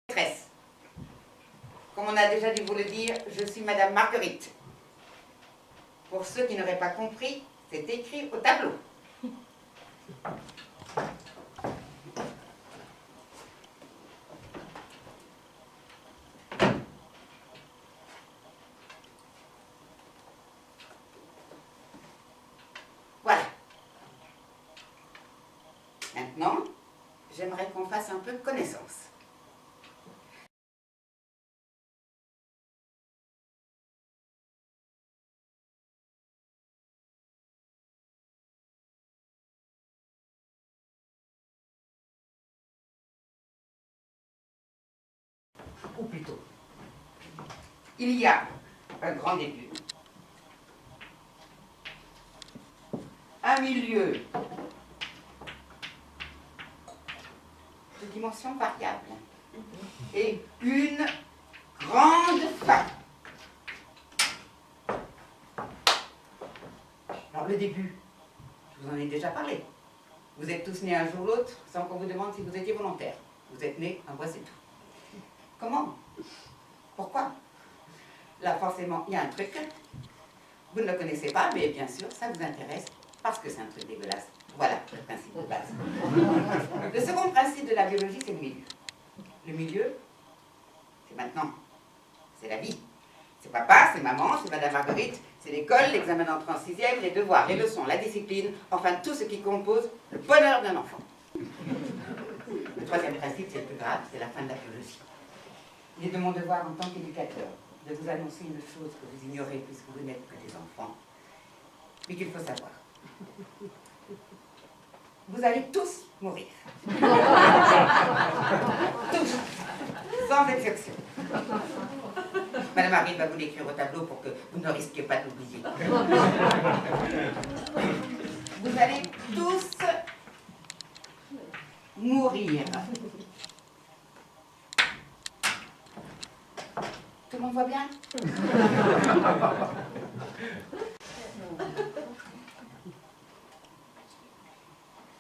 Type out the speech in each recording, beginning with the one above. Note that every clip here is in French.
Maîtresse. Comme on a déjà dû vous le dire, je suis Madame Marguerite. Pour ceux qui n'auraient pas compris, c'est écrit au tableau. Voilà. Maintenant, j'aimerais qu'on fasse un peu connaissance. Ou plutôt, il y a un grand début, un milieu de dimension variable et une grande fin. Alors le début, je vous en ai déjà parlé. Vous êtes tous nés un jour ou l'autre sans qu'on vous demande si vous étiez volontaire. Vous êtes nés, un voix c'est tout. Comment? Pourquoi? Là forcément il y a un truc. Vous ne le connaissez pas, mais bien sûr ça vous intéresse parce que c'est un truc dégueulasse. Voilà le principe de base. Le second principe de la biologie, c'est le milieu. Le milieu, c'est maintenant. C'est la vie. C'est papa, c'est maman, c'est Madame Marguerite, c'est l'école, l'examen d'entrée en 6e, les devoirs, les leçons, la discipline, enfin tout ce qui compose le bonheur d'un enfant. Le troisième principe, c'est le plus grave, c'est la fin de la biologie. Il est de mon devoir en tant qu'éducateur de vous annoncer une chose que vous ignorez puisque vous n'êtes que des enfants, mais qu'il faut savoir. Vous allez tous mourir. Tous, sans exception. Madame Marguerite va vous l'écrire au tableau pour que vous ne risquiez pas d'oublier. Vous allez tous mourir. Tout le monde voit bien?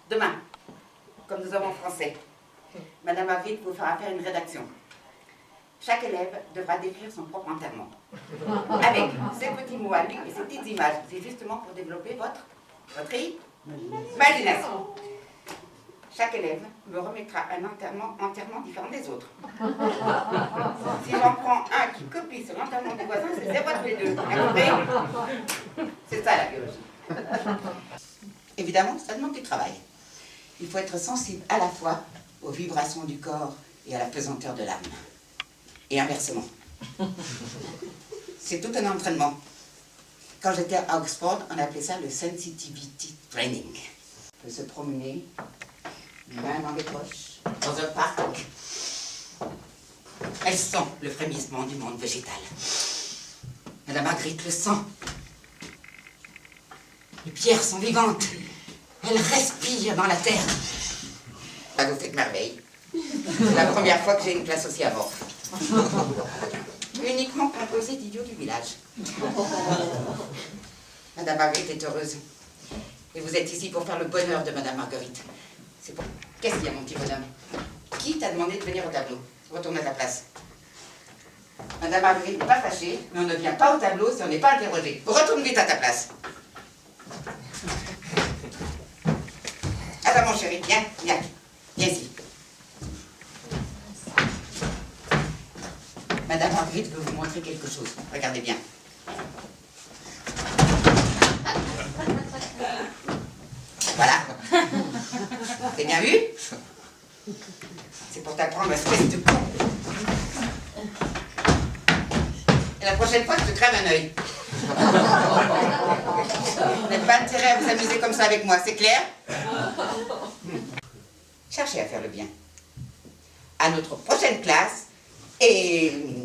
Demain, comme nous avons français, Madame Marguerite vous fera faire une rédaction. Chaque élève devra décrire son propre enterrement. Avec ces petits mots à lui et ces petites images. C'est justement pour développer votre imagination. Chaque élève me remettra un enterrement différent des autres. Si j'en prends un qui copie sur l'enterrement du voisin, c'est 0 tous les deux. Vous comprenez? C'est ça la biologie. Évidemment, ça demande du travail. Il faut être sensible à la fois aux vibrations du corps et à la pesanteur de l'âme. Et inversement. C'est tout un entraînement. Quand j'étais à Oxford, on appelait ça le sensitivity training. On peut se promener, les mains dans les poches, dans un parc. Elle sent le frémissement du monde végétal. Madame Marguerite le sent. Les pierres sont vivantes. Elles respirent dans la terre. Ça vous fait de merveille. C'est la première fois que j'ai une classe aussi amorphe. Uniquement composée d'idiots du village. Madame Marguerite est heureuse. Et vous êtes ici pour faire le bonheur de Madame Marguerite. C'est pour... Qu'est-ce qu'il y a, mon petit bonhomme? Qui t'a demandé de venir au tableau? Retourne à ta place. Madame Marguerite n'est pas fâchée, mais on ne vient pas au tableau si on n'est pas interrogé. Retourne vite à ta place. Attends, mon chéri, viens, viens. Viens ici. Madame Marguerite veut vous montrer quelque chose. Regardez bien. Voilà. T'as bien vu? C'est pour t'apprendre, espèce de con. Et la prochaine fois, je te crève un œil. Vous n'avez pas intérêt à vous amuser comme ça avec moi, c'est clair? Cherchez à faire le bien. À notre prochaine classe et...